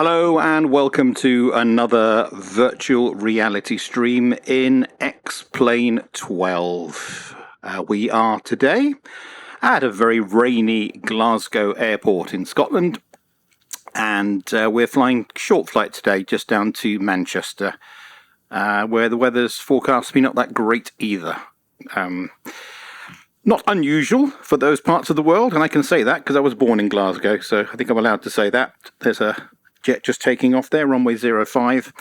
Hello and welcome to another virtual reality stream in XP12. We are today at a very rainy Glasgow airport in Scotland, and we're flying short flight today just down to Manchester, where the weather's forecast to be not that great either. Not unusual for those parts of the world, and I can say that because I was born in Glasgow, so I think I'm allowed to say that. There's a jet just taking off there, runway 05,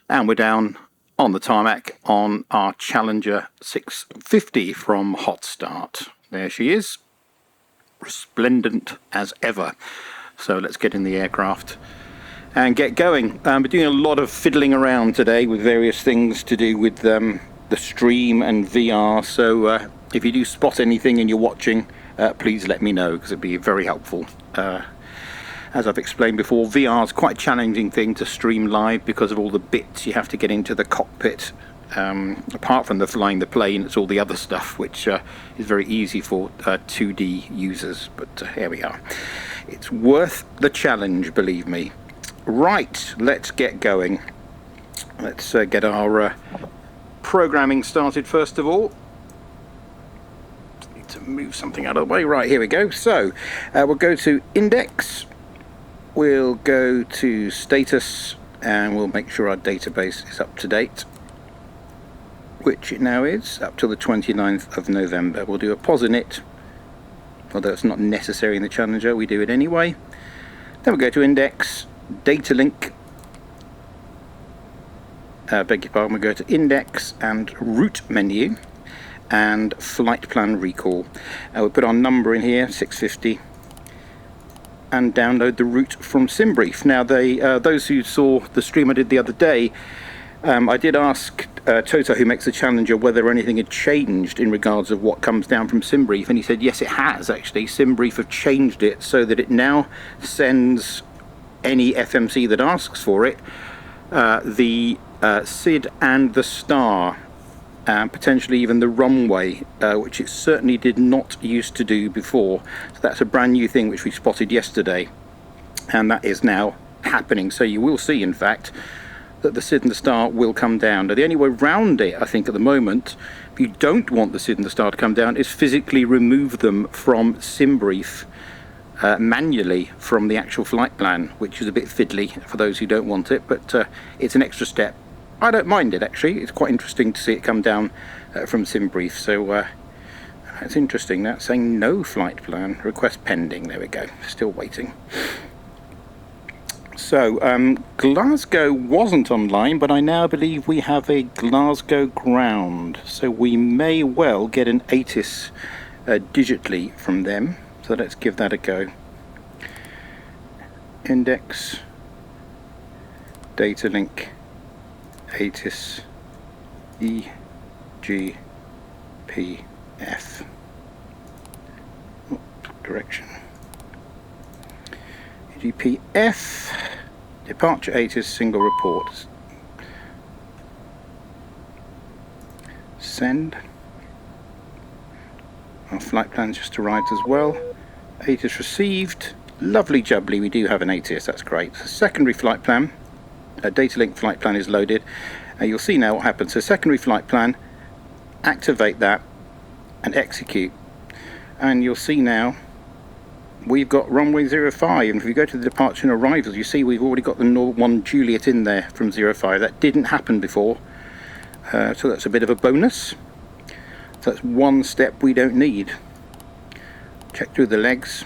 and we're down on the tarmac on our Challenger 650 from Hotstart. There she is, resplendent as ever. So let's get in the aircraft and get going. We're doing a lot of fiddling around today with various things to do with the stream and VR, so if you do spot anything and you're watching, please let me know, because it'd be very helpful. As I've explained before, VR is quite a challenging thing to stream live because of all the bits you have to get into the cockpit. Apart from the flying the plane, it's all the other stuff which is very easy for 2D users, but here we are. It's worth the challenge, believe me. Right, let's get going. Let's get our programming started first of all. Need to move something out of the way. Right, here we go. So we'll go to Index. We'll go to Status, and we'll make sure our database is up to date, which it now is, up till the 29th of November. We'll do a pause in it, although it's not necessary in the Challenger, we do it anyway. Then we'll go to Index, Data Link, beg your pardon, we'll go to Index and Route Menu, and Flight Plan Recall. We'll put our number in here, 650, and download the route from SimBrief. Now, those who saw the stream I did the other day, I did ask Toto, who makes the Challenger, whether anything had changed in regards of what comes down from SimBrief, and he said yes, it has actually. SimBrief have changed it so that it now sends any FMC that asks for it the SID and the star, potentially even the runway, which it certainly did not used to do before. So that's a brand new thing which we spotted yesterday, and that is now happening. So you will see, in fact, that the SID and the star will come down. Now, the only way around it, I think, at the moment, if you don't want the SID and the star to come down, is physically remove them from SimBrief manually from the actual flight plan, which is a bit fiddly for those who don't want it, but it's an extra step. I don't mind it, actually. It's quite interesting to see it come down from SimBrief. So it's interesting. That's saying no flight plan, request pending. There we go, still waiting. So Glasgow wasn't online, but I now believe we have a Glasgow ground, so we may well get an ATIS digitally from them. So let's give that a go. Index, data link, ATIS, EGPF. Direction. EGPF, departure ATIS, single report. Send. Our flight plan just arrived as well. ATIS received. Lovely jubbly, we do have an ATIS, that's great. Secondary flight plan. Data link flight plan is loaded. You'll see now what happens. So secondary flight plan, activate that and execute, and you'll see now we've got runway 05, and if we go to the departure and arrivals, you see we've already got the 01 Juliet in there from 05. That didn't happen before, so that's a bit of a bonus. So that's one step we don't need. Check through the legs.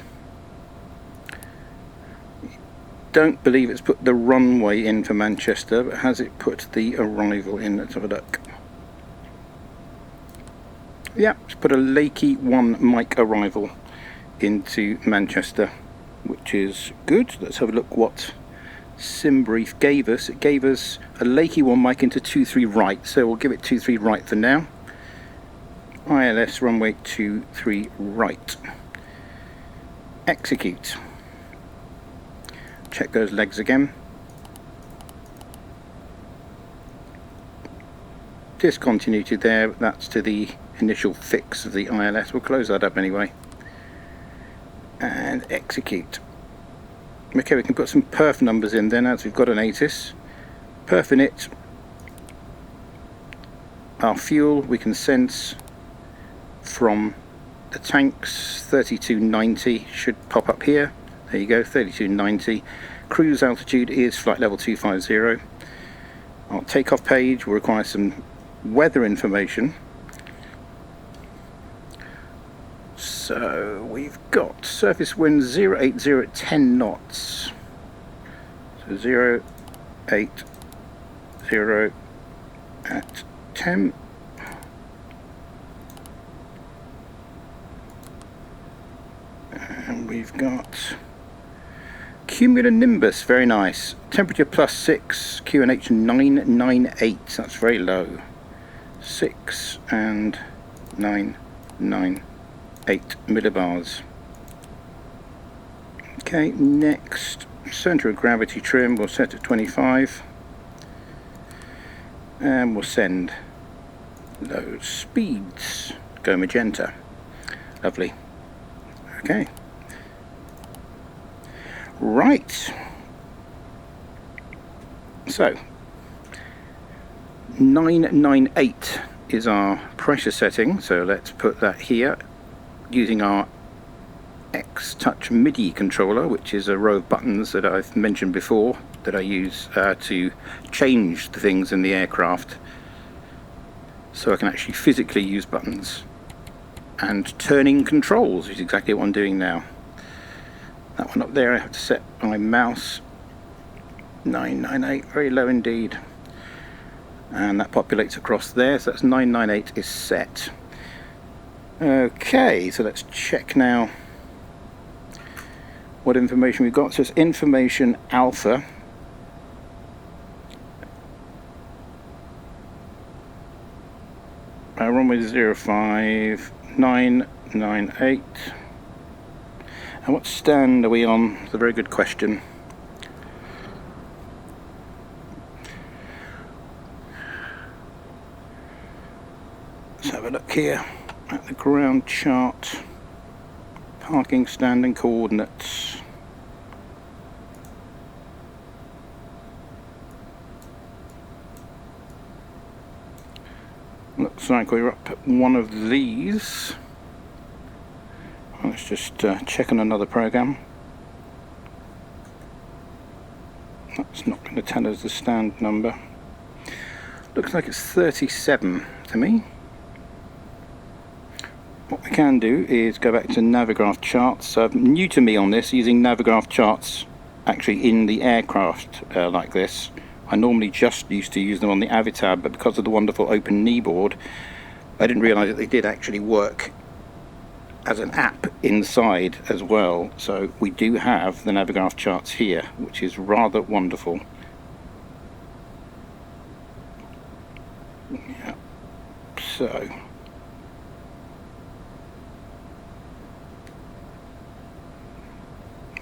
Don't believe it's put the runway in for Manchester, but has it put the arrival in? Let's have a look. Yeah, it's put a Lakey 1 Mike arrival into Manchester, which is good. Let's have a look what SimBrief gave us. It gave us a Lakey 1 Mike into 23 right, so we'll give it 23 right for now. ILS runway 23 right. Execute. Check those legs again. Discontinuity there, that's to the initial fix of the ILS. We'll close that up anyway. And execute. Okay, we can put some perf numbers in then, as we've got an ATIS. Perf in it. Our fuel we can sense from the tanks. 3290 should pop up here. There you go, 3290. Cruise altitude is flight level 250. Our takeoff page will require some weather information. So we've got surface wind 080 at 10 knots. So 080 at 10. And we've got cumulonimbus, very nice. Temperature +6, QNH 998, that's very low. 6 and 998 millibars. Okay, next, center of gravity trim we'll set at 25. And we'll send those speeds. Go magenta. Lovely. Okay. Right. So 998 is our pressure setting, so let's put that here using our X-Touch MIDI controller, which is a row of buttons that I've mentioned before that I use to change the things in the aircraft, so I can actually physically use buttons and turning controls, which is exactly what I'm doing now. That one up there I have to set my mouse. 998, very low indeed, and that populates across there, so that's 998 is set. Okay, so let's check now what information we've got. So it's information alpha. Runway 05998. And what stand are we on? It's a very good question. Let's have a look here at the ground chart. Parking stand and coordinates. Looks like we're up at one of these. Let's just check on another program. That's not going to tell us the stand number. Looks like it's 37 to me. What we can do is go back to Navigraph charts. New to me on this, using Navigraph charts actually in the aircraft like this. I normally just used to use them on the Avitab, but because of the wonderful open kneeboard, I didn't realise that they did actually work as an app inside as well. So we do have the Navigraph charts here, which is rather wonderful. Yeah. So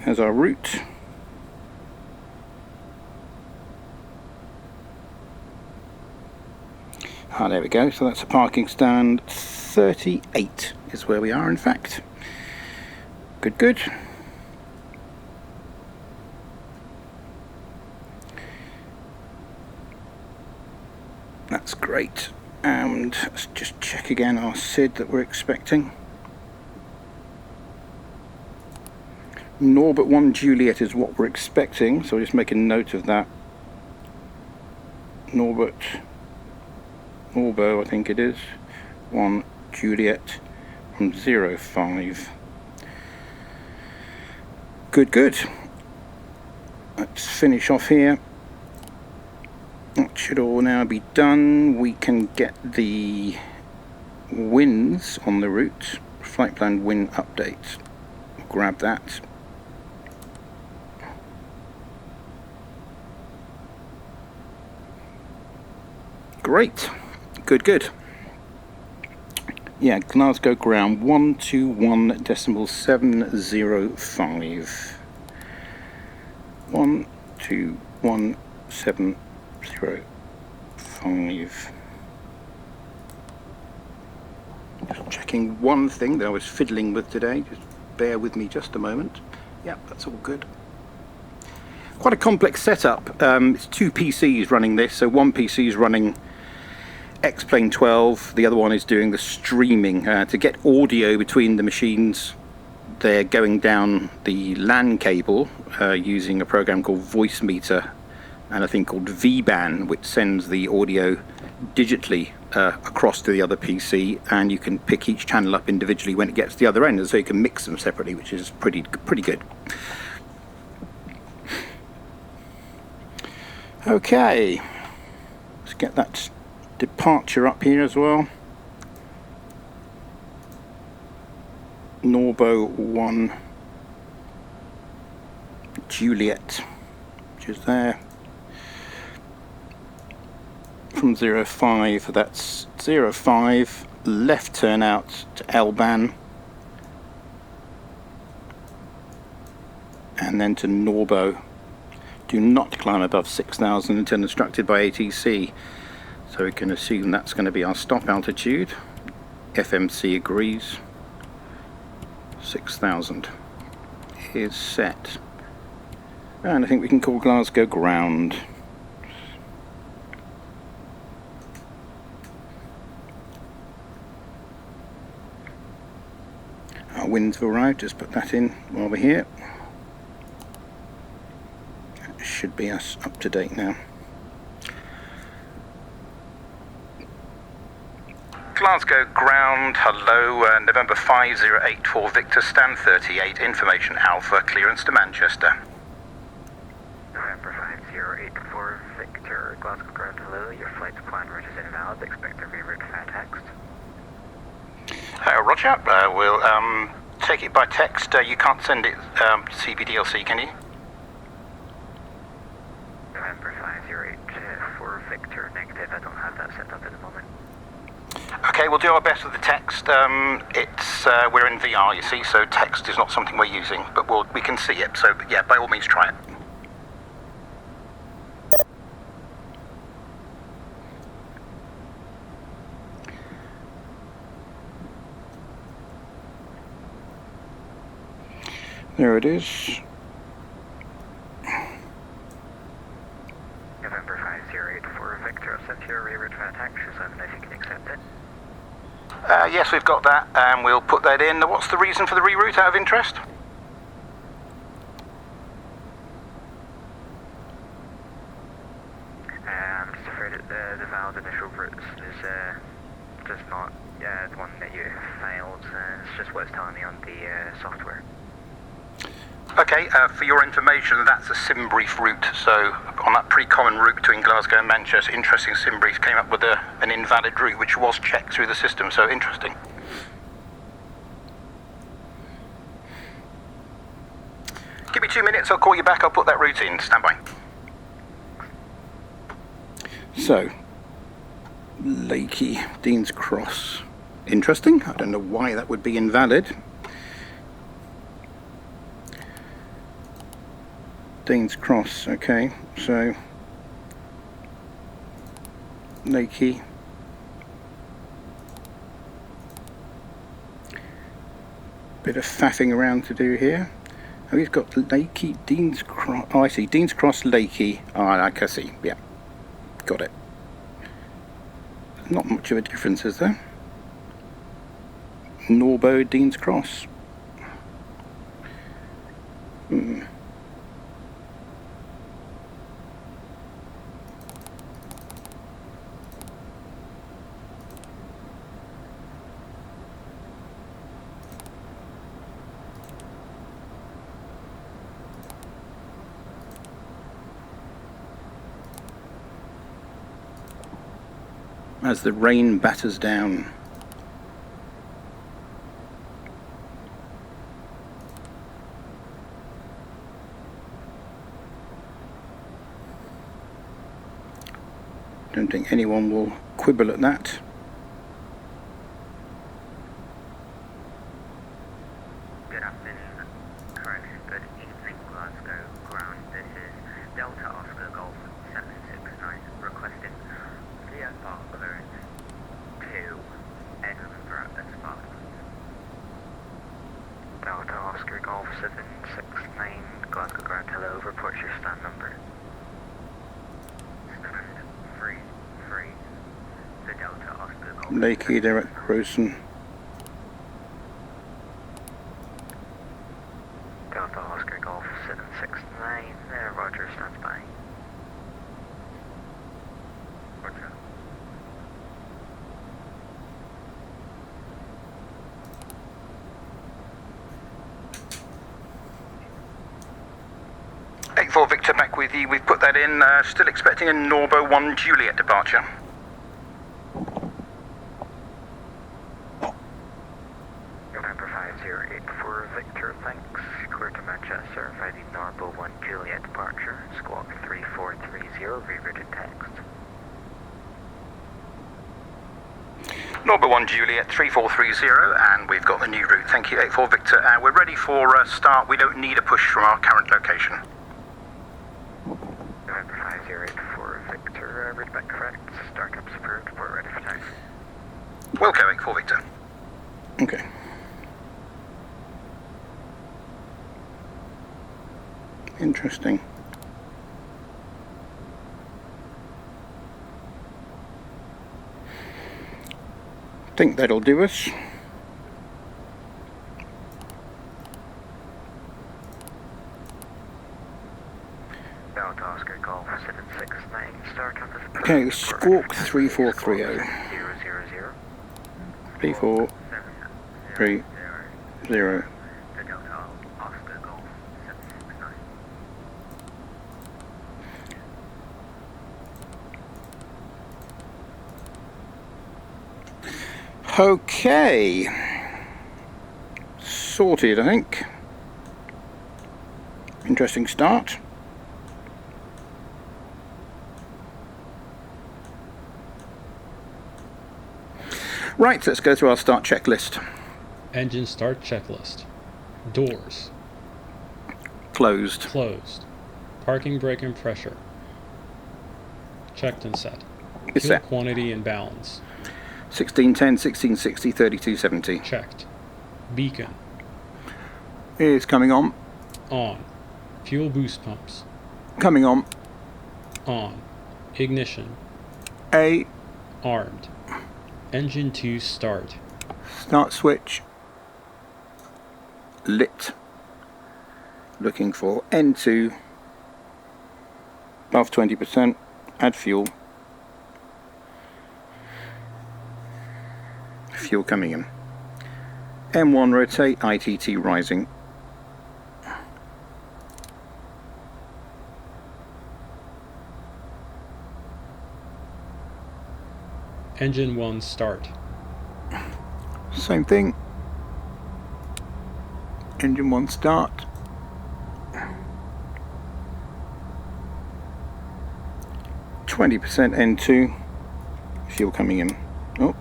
there's our route. Ah, there we go. So that's a parking stand 38 is where we are, in fact. Good, good. That's great. And let's just check again our SID that we're expecting. Norbert 1 Juliet is what we're expecting, so we'll just make a note of that. Norbert Orbo, I think it is, 1 Juliet from 05. Good, good. Let's finish off here. That should all now be done. We can get the winds on the route, flight plan wind update. Grab that. Great. Good, good. Yeah, Glasgow ground 121.705. 121.705. Just checking one thing that I was fiddling with today. Just bear with me just a moment. Yep, that's all good. quite a complex setup. It's two PCs running this, so one PC is running XP12, the other one is doing the streaming. To get audio between the machines, they're going down the LAN cable using a program called Voice Meter and a thing called VBAN, which sends the audio digitally across to the other PC, and you can pick each channel up individually when it gets to the other end, and so you can mix them separately, which is pretty good. Okay, let's get that departure up here as well. Norbo 1 Juliet, which is there. From 05, that's 05, left turn out to L-ban, and then to Norbo. Do not climb above 6,000 until instructed by ATC. So we can assume that's going to be our stop altitude. FMC agrees. 6,000 is set. And I think we can call Glasgow ground. Our winds will arrive, just put that in while we're here. That should be us up to date now. Glasgow ground, hello, November 5084 Victor, stand 38, information Alpha, clearance to Manchester. November 5084 Victor, Glasgow ground, hello, your flight to plan route is invalid, expect a reroute via text. Roger, we'll take it by text. You can't send it CBDLC, can you? November 5084 Victor, negative, I don't have that set up at the moment. Okay, we'll do our best with the text. We're in VR, you see, so text is not something we're using, but we can see it, so yeah, by all means try it. There it is. November 5084 Victor, I'll send you a reroute via text, so let me know if you can accept it. Yes, we've got that, and we'll put that in. What's the reason for the reroute, out of interest? I'm just afraid that the valid initial route is just not the one that you failed, it's just what it's telling me on the software. Okay, for your information, that's a sim brief route, so on that pretty common route between Glasgow and Manchester, interesting sim brief came up with an invalid route which was checked through the system, so interesting. Give me 2 minutes, I'll call you back, I'll put that route in, stand by. So, Lakey, Dean's Cross, interesting, I don't know why that would be invalid. Dean's Cross, okay, so Lakey, bit of faffing around to do here. Oh, we've got Lakey, Dean's Cross, oh I see, Dean's Cross, Lakey, oh I can see, yeah, got it. Not much of a difference, is there? Norbo, Dean's Cross. As the rain batters down. Don't think anyone will quibble at that. Good afternoon, current good evening, Glasgow ground. This is Delta Oscar Golf 769 requesting VFR clearance to Edinburgh Escarpment. Delta Oscar Golf 769 Glasgow ground, hello, report your stand number. Lakey, direct Rosen. Delta Oscar Golf 769, Roger, stands by. Roger. Eight-4 Victor back with you. We've put that in. Still expecting a Norbo 1 Juliet departure. November 5084 Victor, thanks. Clear to Manchester, finding Norbo 1 Juliet departure. Squawk 3430, rerouted text. Norbo 1 Juliet 3430, and we've got the new route. Thank you, 8-4 Victor. We're ready for start. We don't need a push from our current location. November 5084 Victor, read back correct. Startup's approved, we're ready for taxi. Wilco 8-4 Victor. Okay. Interesting. Think that'll do us. Delta Oscar Golf 769, startup is approved. Okay, Squawk 3430. 000. 3430. The Delta Oscar Golf 769. Okay. Sorted, I think. Interesting start. Right, let's go through our start checklist. Engine start checklist. Doors. Closed. Closed. Parking brake and pressure. Checked and set. It's Fuel set. quantity and balance. 1610, 1660, 3270. Checked. Beacon. Is coming on. On. Fuel boost pumps. Coming on. On. Ignition. A. Armed. Engine 2 start. Start switch. Lit. Looking for N2. Above 20%. Add fuel. Fuel coming in. M1 rotate, ITT rising. Engine 1 start. Same thing. Engine 1 start. %, N2. Fuel coming in. Oh.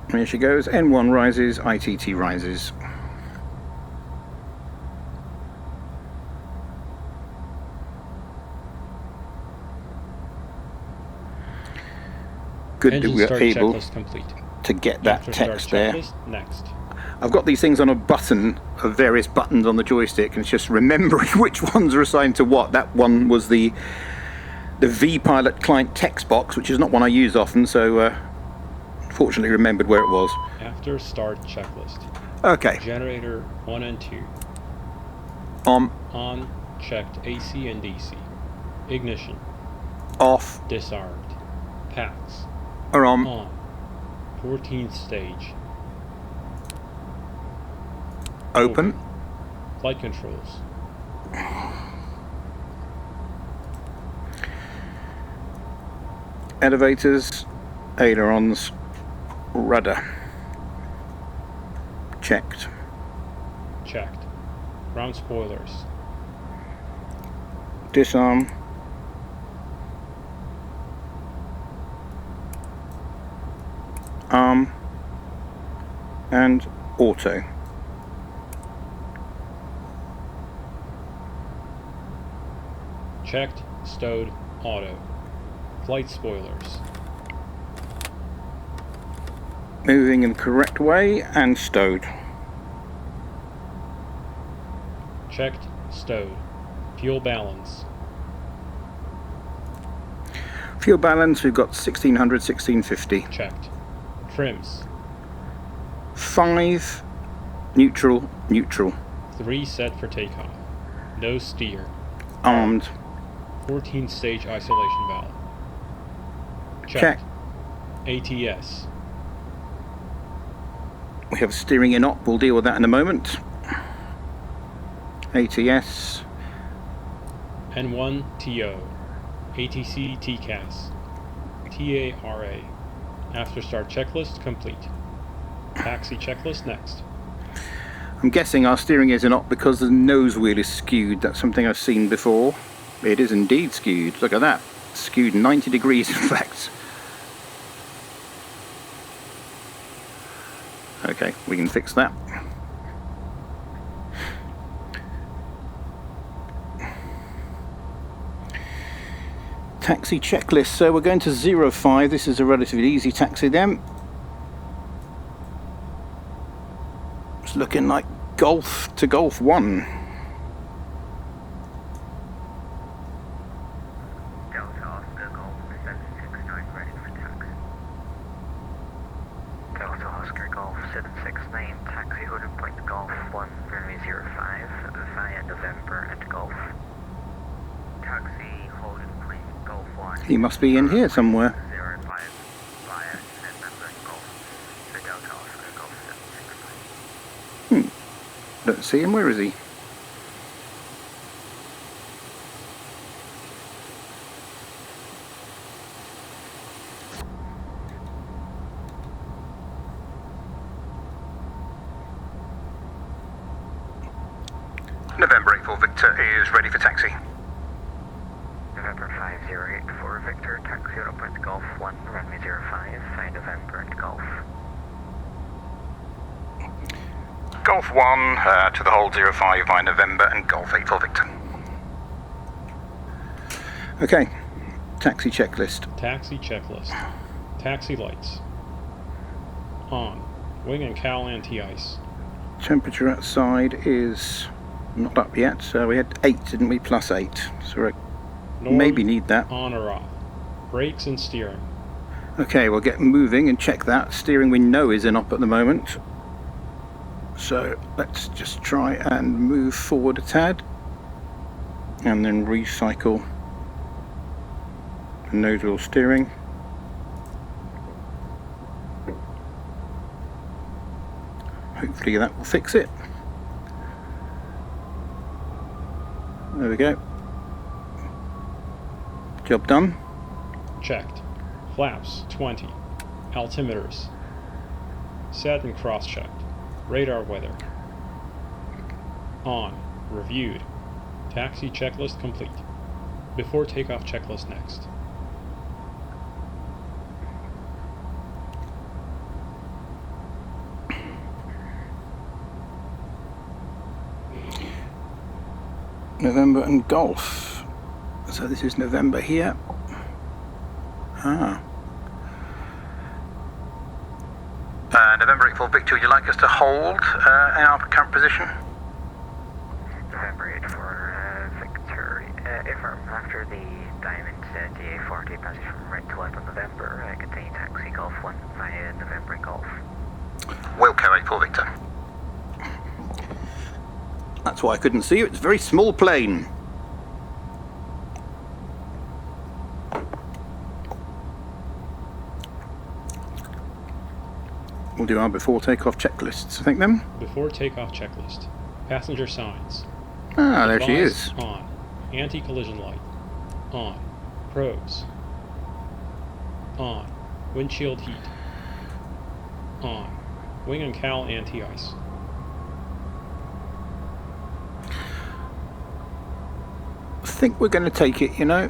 There she goes. N1 rises, ITT rises. Good Engine that we're start able checklist complete. to get that After text start there. checklist, next. I've got these things on a button of various buttons on the joystick, and it's just remembering which ones are assigned to what. That one was the V-Pilot client text box, which is not one I use often, so fortunately remembered where it was. After start checklist. Okay. Generator 1 and 2. On. Checked AC and DC. Ignition. Off. Disarmed. Packs. Or on. 14th stage. Open. Flight controls. Elevators. Ailerons. Rudder. Checked. Checked. Ground spoilers. Disarm. Arm. And auto. Checked, stowed, auto. Flight spoilers. Moving in the correct way and stowed. Checked, stowed. Fuel balance. Fuel balance, we've got 1600, 1650. Checked. Trims. 5, neutral, neutral. 3 set for takeoff. No steer. Armed. 14 stage isolation valve. Check. ATS. We have steering in op, we'll deal with that in a moment. ATS. N1 TO. ATC TCAS. TARA. After start checklist complete. Taxi checklist next. I'm guessing our steering is in op because the nose wheel is skewed. That's something I've seen before. It is indeed skewed. Look at that. Skewed 90 degrees in fact. Okay, we can fix that. Taxi checklist. So we're going to 05. This is a relatively easy taxi then. It's looking like Golf to Golf 1. Delta Oscar Golf 769 ready for taxi. Delta Oscar Golf 769 taxi holding point Golf 1 runway 05 via November and Golf. Taxi holding point Golf 1. He must be in here somewhere. 05 via November and Golf. So Delta Oscar Golf 769. Don't see him. Where is he? November 84 Victor is ready for taxi. November 5084 Victor, taxi out point Golf 1, runway 05, via November and Golf. Golf 1 to the hold 05 by November and Golf 8 for Victor. Okay, taxi checklist. Taxi checklist. Taxi lights. On. Wing and cowl anti-ice. Temperature outside is not up yet, so we had 8, didn't we? Plus 8. So we Norm, maybe need that. On or off. Brakes and steering. Okay, we'll get moving and check that. Steering we know is in op at the moment. So let's just try and move forward a tad and then recycle the nose wheel steering. Hopefully that will fix it. There we go. Job done. Checked. Flaps 20. Altimeters. Set and cross-checked. Radar weather. On. Reviewed. Taxi checklist complete. Before takeoff checklist next. November and Golf. So this is November here. November 84 Victor, would you like us to hold in our current position? November 84 Victor, affirm after the Diamond DA40 passes from right to left on November, continue taxi Golf 1 via November and Golf. Wilco 84 Victor. That's why I couldn't see you, it's a very small plane. We'll do our before takeoff checklists, I think then. Before takeoff checklist. Passenger signs. Ah, there she Advise is. On. Anti-collision light. On. Probes. On. Windshield heat. On. Wing and cowl anti-ice. I think we're going to take it, you know.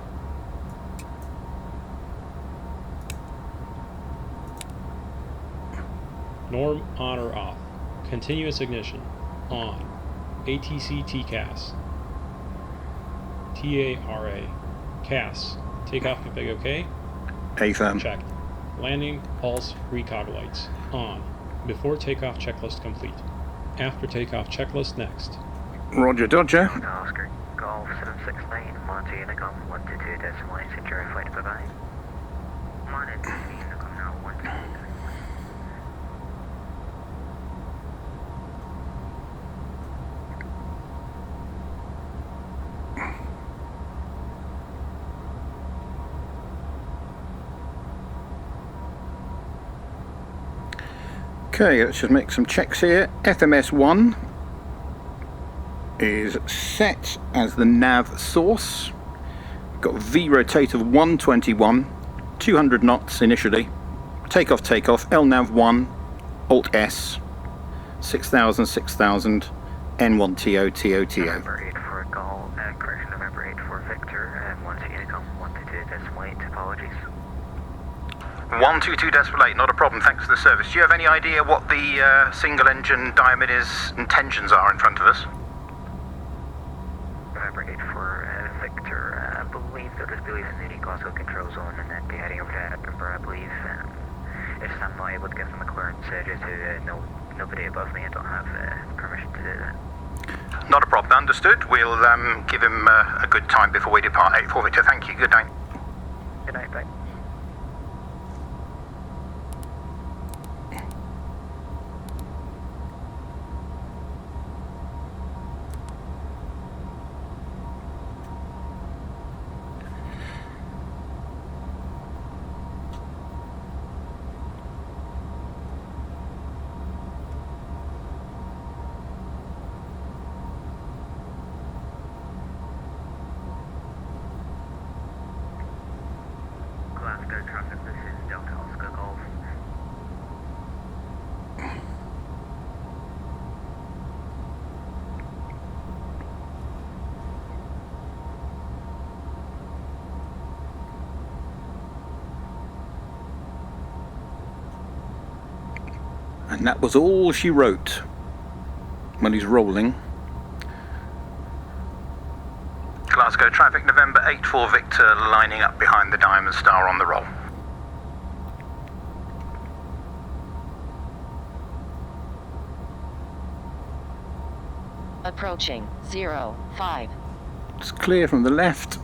Norm on or off. Continuous ignition. On. ATC TCAS. TARA. CAS. Takeoff config OK. AFAM. Checked. Landing, pulse, recog lights. On. Before takeoff checklist complete. After takeoff checklist next. Roger Dodger. Oscar Golf 769, Monty Unicom 122 decimal 8, secure flight, bye-bye. I'm on it, I'm now 1. Okay, let's just make some checks here. FMS1 is set as the nav source. Got V rotate of 121, 200 knots initially. Takeoff, LNAV 1, Alt S, 6000, 6000, N1TO, November 8 for Golf, correction, November 8 for Victor, 122 decimal 8, apologies. 122.8, not a problem, thanks for the service. Do you have any idea what the single engine diameters and tensions are in front of us? November 8 for Victor, I believe they'll just be leaving the Glasgow control zone and then be heading over to Edinburgh, I believe. If I'm not able to give them a clearance due to nobody above me, I don't have permission to do that. Not a problem, understood. We'll give him a good time before we depart. 84 Victor, thank you, good night. Good night, bye. Glasgow traffic, this is Delta Oscar Golf. And that was all she wrote. Well, he's rolling. Glasgow traffic, November 8-4 Victor, lining up behind the Diamond Star on the roll. Approaching 05. It's clear from the left.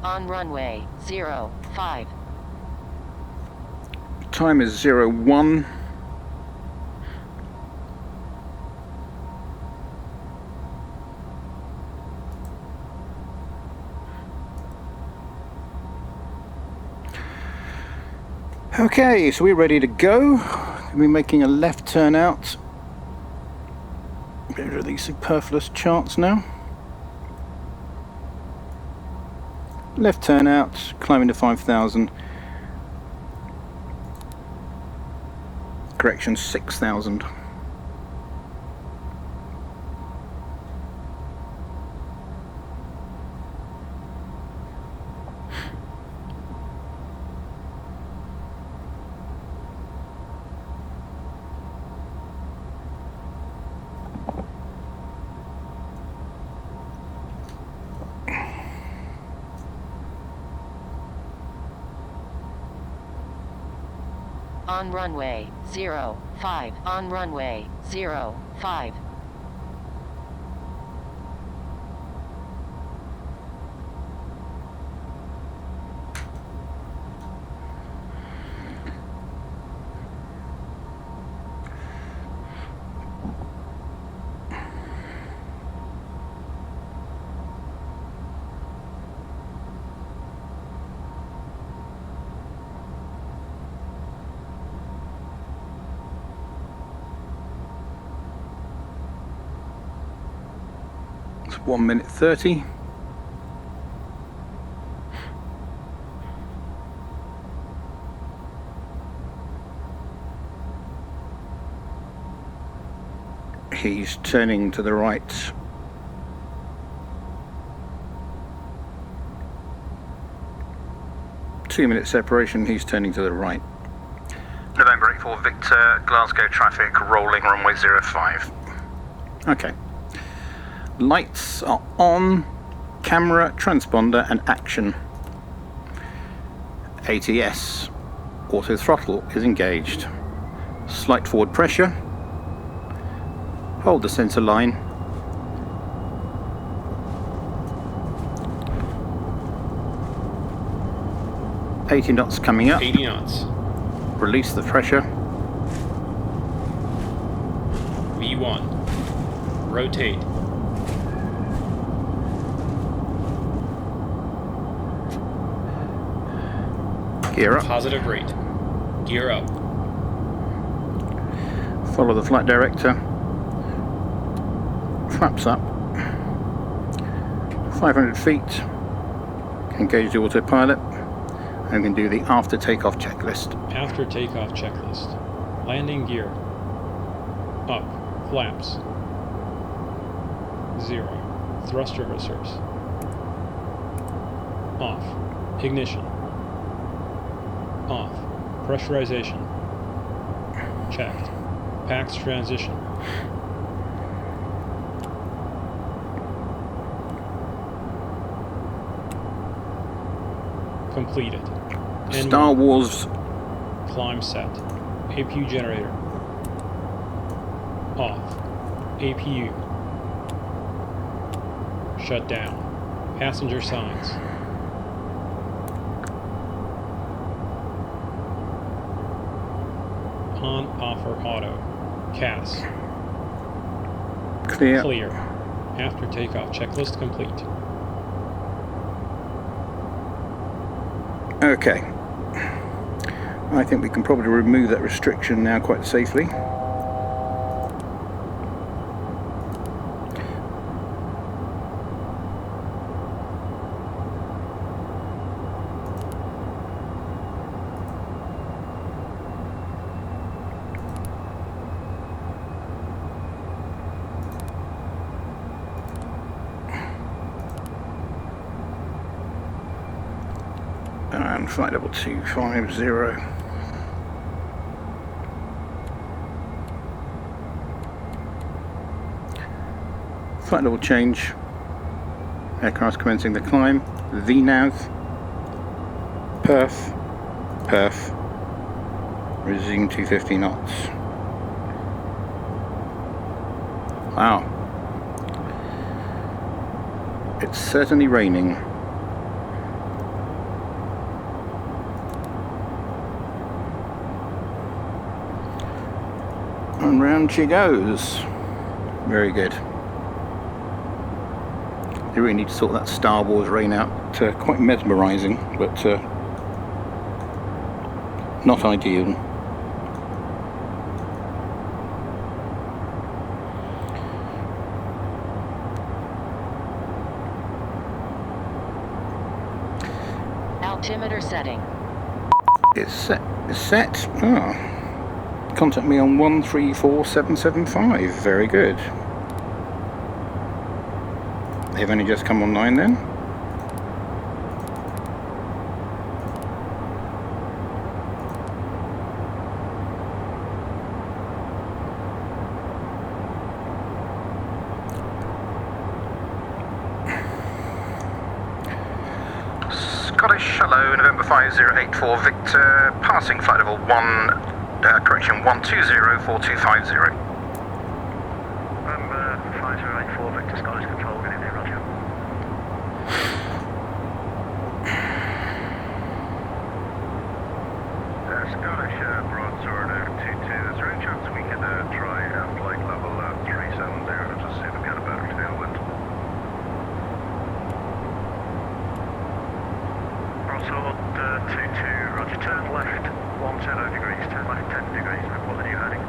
On runway 05. Time is 01. Okay, so we're ready to go. We're making a left turn out. Get rid of these superfluous charts now. Left turn out, climbing to 5,000. Correction, 6,000. On runway 05. On runway 05. It's 1 minute 30. He's turning to the right. Two-minute separation, he's turning to the right. November 84 Victor, Glasgow traffic, rolling runway 05. Okay. Lights are on, camera, transponder and action. ATS, auto throttle is engaged. Slight forward pressure. Hold the sensor line. $80 knots coming up. 80 knots. Release the pressure. V1. Rotate. Gear up. Positive rate. Gear up. Follow the flight director. Flaps up. 500 feet. Engage the autopilot. And we can do the after takeoff checklist. After takeoff checklist. Landing gear. Up. Flaps. 0. Thrust reversers. Off. Ignition. Off. Pressurization. Checked. PAX transition. Completed. Star Wars. Climb set. APU generator. Off. APU. Shut down. Passenger signs. On, off, or auto. CAS. Clear. Clear. After takeoff checklist complete. Okay. I think we can probably remove that restriction now quite safely. And flight level 250. Flight level change. Aircraft commencing the climb. VNAV. Perf. Perf. Resume 250 knots. Wow. It's certainly raining. And round she goes. Very good. They really need to sort that Star Wars rain out. Quite mesmerising, but not ideal. Altimeter setting. It's set. It's set. Ah. Contact me on 134775. Very good. They've only just come online then. Scottish, hello, November 5084 Victor, passing flight level 1204250. November 5084 Victor, Scottish Control, good evening, Roger. Scottish broadsword 22, is there any chance we could try flight level 370 just see if we get a better tailwind? Broadsword 22, Roger, turn left 10 degrees, turn left 10 degrees, and what are you heading?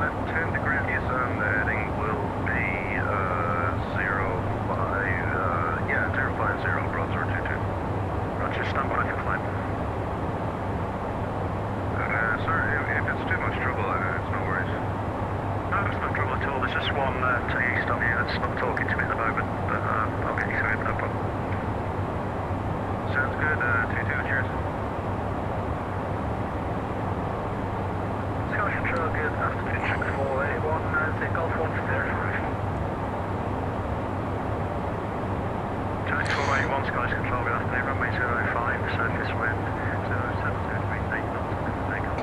Left 10 degrees and the heading will be 050, broadsword 22. Roger, stand by for climb. Sir, if it's too much trouble, it's no worries. No, it's no trouble at all, there's just one to east of you that's not talking to me at the moment, but I'll get you through it, no problem. Sounds good, 22, cheers. Scottish Control, good afternoon, check 481, take Golf 1 for clear information. Check 481, Scottish Control, good afternoon, runway 05, surface wind 070.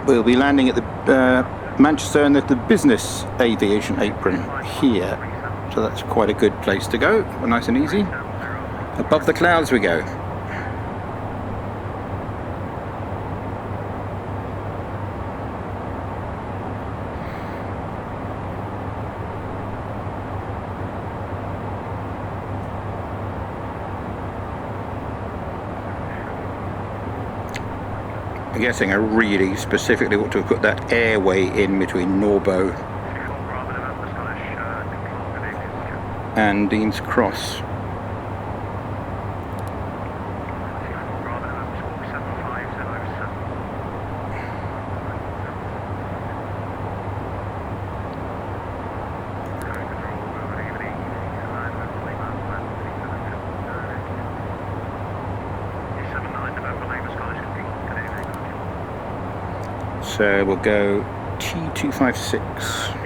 We'll be landing at the Manchester and at the business aviation apron here. So that's quite a good place to go, nice and easy. Above the clouds we go. I'm guessing I really specifically ought to have put that airway in between Norbo and Dean's Cross. So we'll go T256.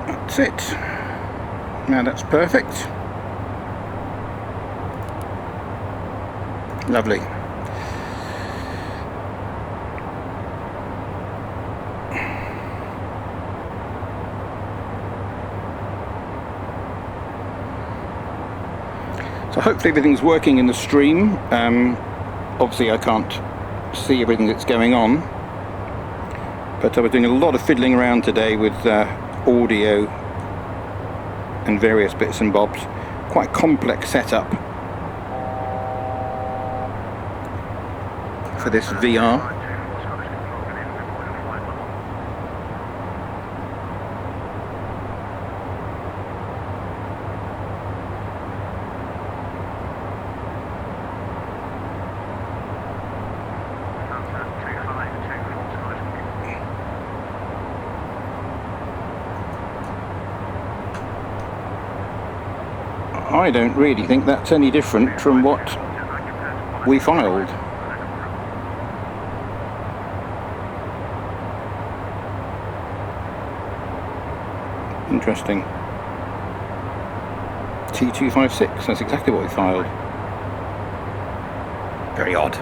That's it. Now that's perfect. Lovely. So hopefully everything's working in the stream. Obviously I can't see everything that's going on, but I was doing a lot of fiddling around today with audio and various bits and bobs. Quite complex setup for this VR. I don't really think that's any different from what we filed. Interesting. T256, that's exactly what we filed. Very odd.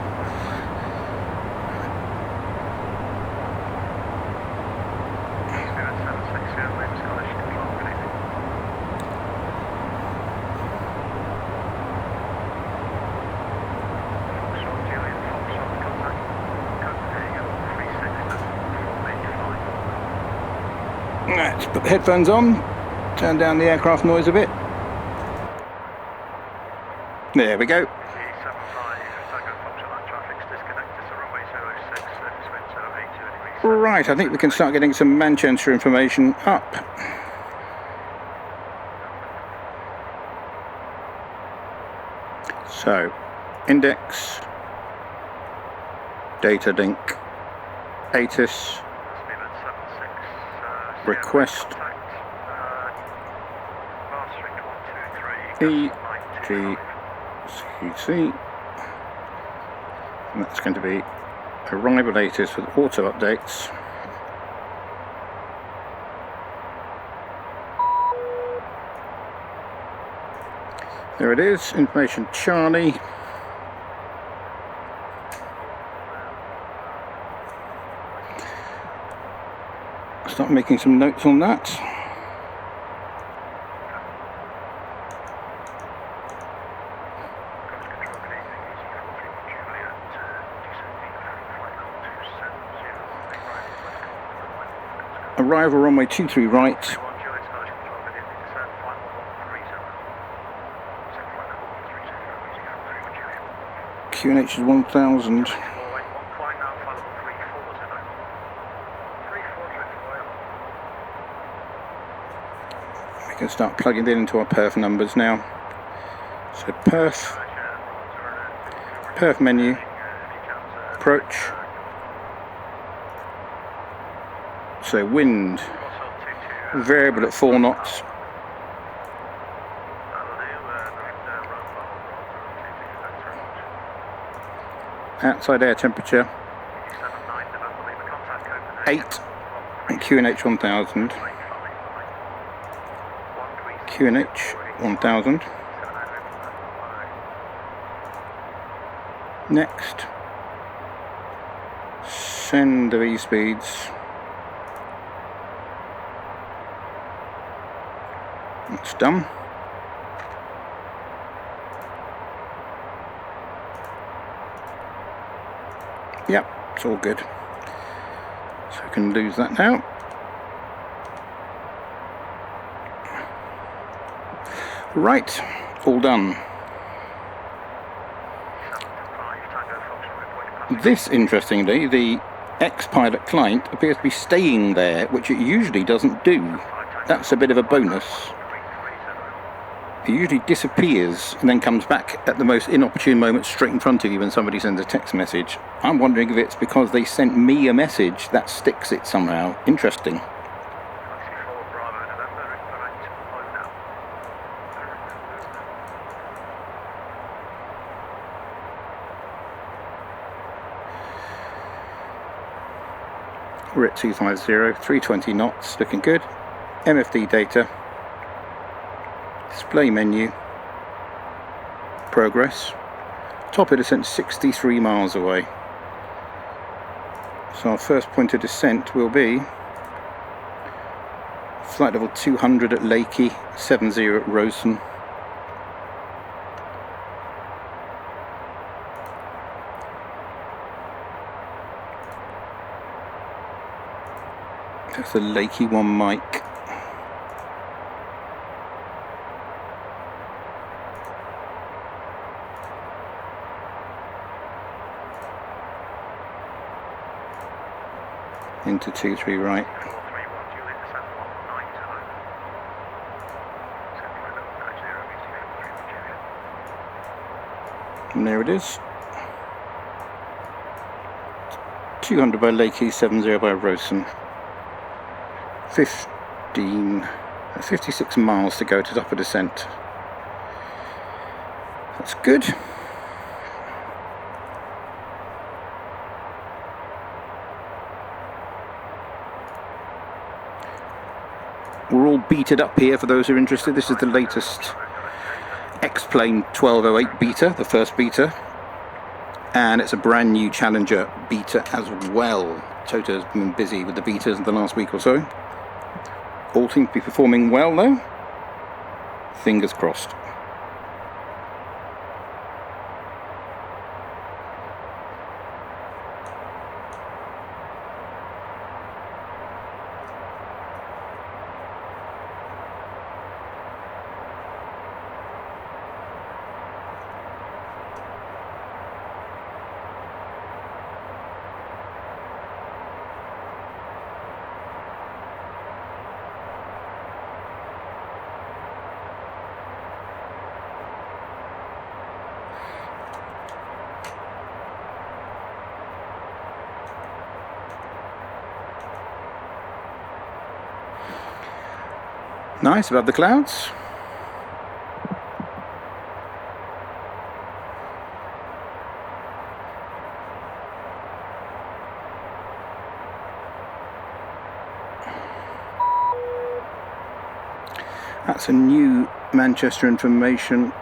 Let's put the headphones on, turn down the aircraft noise a bit. There we go. Right, I think we can start getting some Manchester information up. So, index, data link, ATIS, request, EGCC, and that's going to be arrival ATIS with auto updates. There it is, information Charlie. Start making some notes on that. Arrival runway 23 right. QNH is 1000. We can start plugging it into our perf numbers now. So perf menu, approach. So wind variable at 4 knots, outside air temperature 79 November Lima, contact Copenhagen. 8 and QNH 1000. QNH 1000. Next, send the V speeds. That's done. Yep, it's all good. So I can lose that now. Right, all done. This, interestingly, the X-Pilot client appears to be staying there, which it usually doesn't do. That's a bit of a bonus. It usually disappears and then comes back at the most inopportune moment straight in front of you when somebody sends a text message. I'm wondering if it's because they sent me a message that sticks it somehow. Interesting. We're at 250, 320 knots, looking good. MFD data, display menu, progress, top of descent 63 miles away. So our first point of descent will be flight level 200 at Lakey, 70 at Rosen. That's the Lakey one mic. Into 23 right. And there it is. 200 by Lakey, 70 by Rosen. 56 miles to go to top of descent. That's good. We're all beated up here for those who are interested. This is the latest X-Plane 1208 beta, the first beta. And it's a brand new Challenger beta as well. Toto's been busy with the betas in the last week or so. All seem to be performing well though. Fingers crossed. Nice above the clouds. That's a new Manchester information.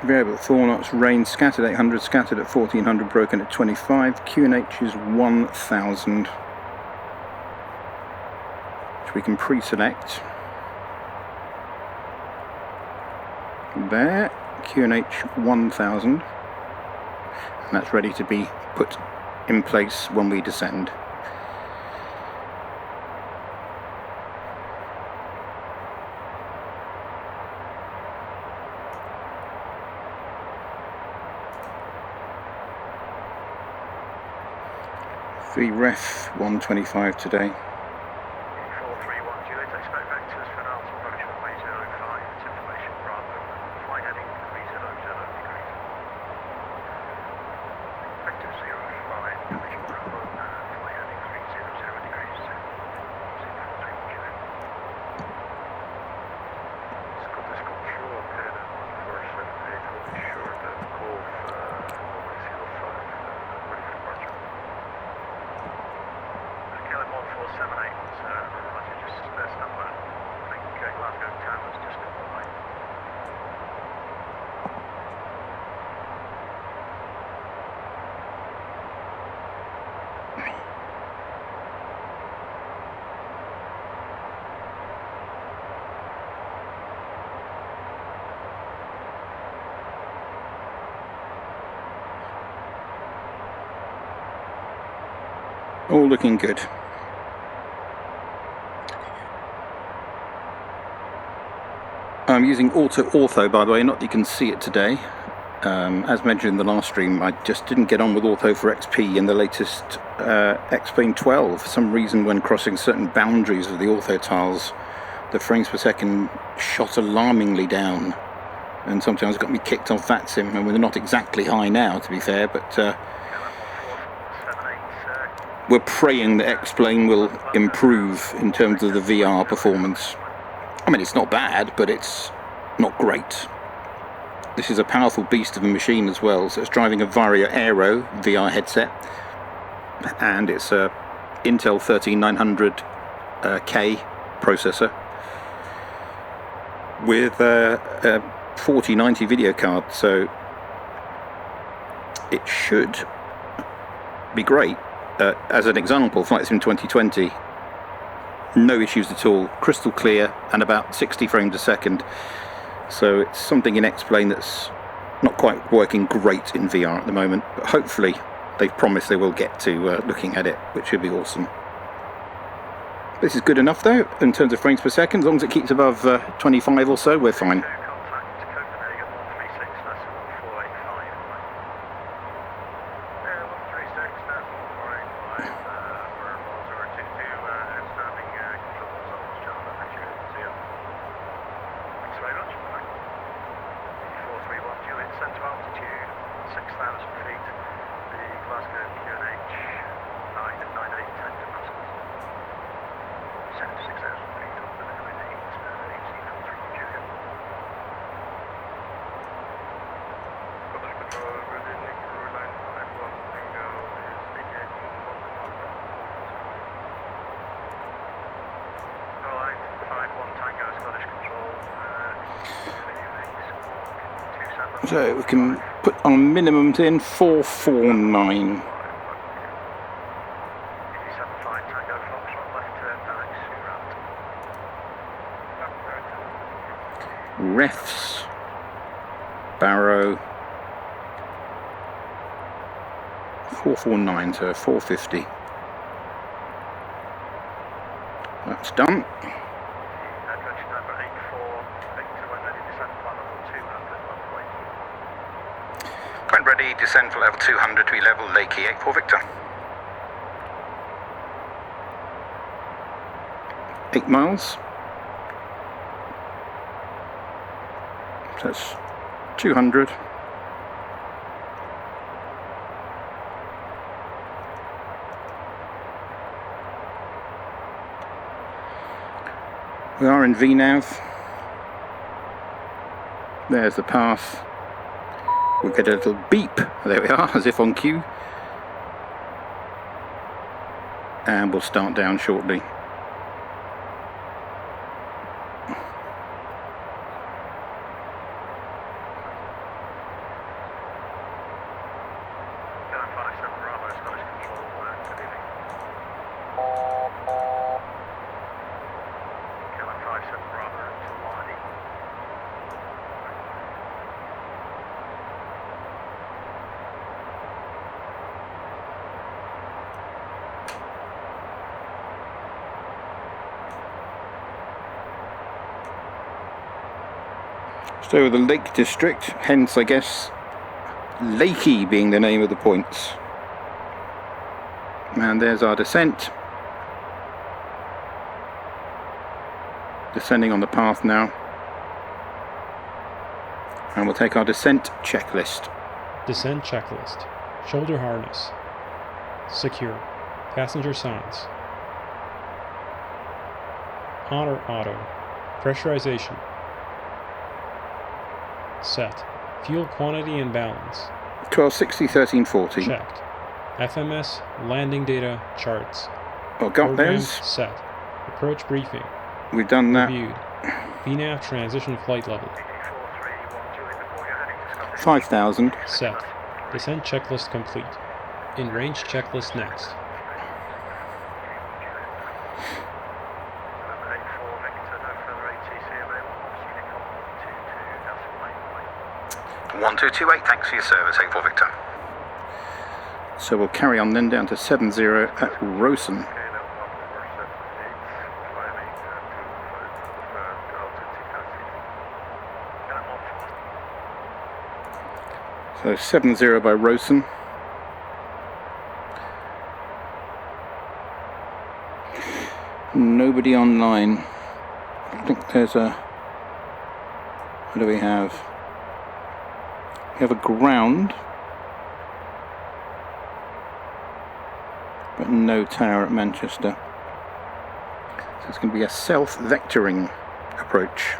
Variable 4 knots, rain scattered 800, scattered at 1400, broken at 25. QNH is 1000, which we can pre-select. There, QNH 1000, and that's ready to be put in place when we descend. The ref 125 today. 431 Juliet, expect vectors for now to approach runway 05. It's information Bravo. Flight heading 300 degrees. Vector 05, information Bravo. Flight heading 300 degrees. 431 Juliet. Glasgow Towers just in the line. All looking good. I'm using ortho, by the way, not that you can see it today. As mentioned in the last stream, I just didn't get on with ortho for XP in the latest XP12. For some reason, when crossing certain boundaries of the ortho tiles, the frames per second shot alarmingly down, and sometimes got me kicked off VATSIM. And they're not exactly high now, to be fair, but we're praying that X-Plane will improve in terms of the VR performance. I mean, it's not bad, but it's not great. This is a powerful beast of a machine as well. So it's driving a Vario Aero VR headset, and it's a Intel 13900K processor with a 4090 video card. So it should be great. As an example, Flight Sim 2020. No issues at all, crystal clear, and about 60 frames a second. So it's something in X-Plane that's not quite working great in VR at the moment, but hopefully they've promised they will get to looking at it, which should be awesome. This is good enough though, in terms of frames per second. As long as it keeps above 25 or so, we're fine. So we can put our minimums in 449. Refs, Barrow, 449 to 450. That's done. When ready, descend for level 200 to be level Lakey 84 Victor. 8 miles. So that's 200. We are in VNAV. There's the path. We'll get a little beep. There we are, as if on cue. And we'll start down shortly. So the Lake District, hence I guess Lakey being the name of the points. And there's our descent. Descending on the path now. And we'll take our descent checklist. Descent checklist. Shoulder harness. Secure. Passenger signs. On or auto. Pressurization. Set. Fuel quantity and balance. 1260, 1340. Checked. FMS landing data charts. Well, got Program those. set. Approach briefing. We've done that. Reviewed. VNAV transition flight level. 5,000. Set. Descent checklist complete. In range checklist next. 1228, thanks for your service, 84 Victor. So we'll carry on then down to 70 at Rosen. So 70 by Rosen. Nobody online. I think there's a... What do we have? We have a ground, but no tower at Manchester. So it's going to be a self-vectoring approach.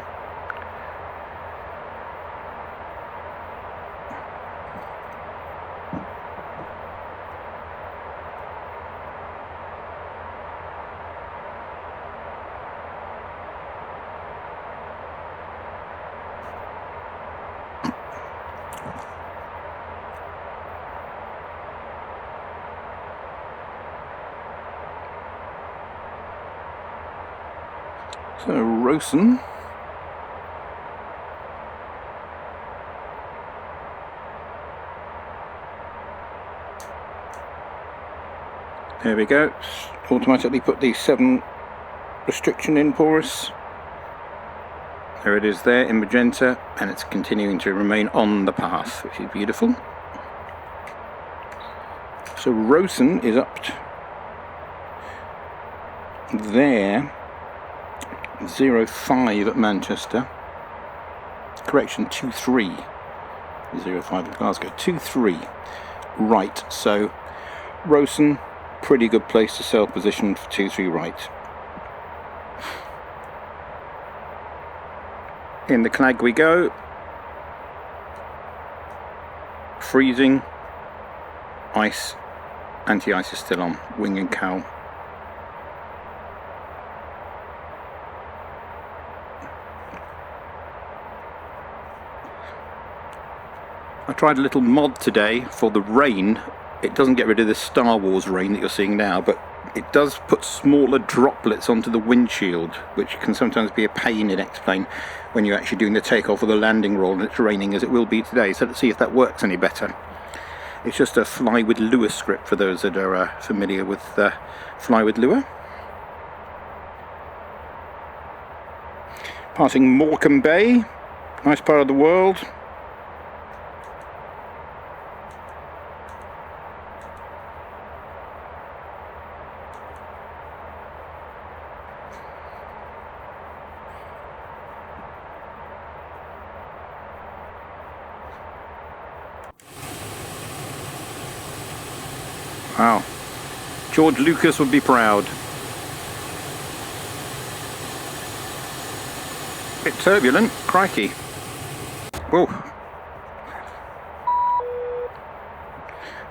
So Rosen. There we go. Automatically put the 7 restriction in for us. There it is there in magenta, and it's continuing to remain on the path, which is beautiful. So Rosen is up there. 05 at Manchester. Correction, 23. 05 at Glasgow. 23. Right, so Rosen, pretty good place to sail position for 23 right. In the Clag we go. Freezing. Ice. Anti-ice is still on. Wing and cowl. I tried a little mod today for the rain. It doesn't get rid of the Star Wars rain that you're seeing now, but it does put smaller droplets onto the windshield, which can sometimes be a pain in X-Plane when you're actually doing the takeoff or the landing roll and it's raining as it will be today. So let's see if that works any better. It's just a Fly with Lure script for those that are familiar with Fly with Lure. Passing Morecambe Bay, nice part of the world. Wow, George Lucas would be proud. Bit turbulent, crikey. Whoa.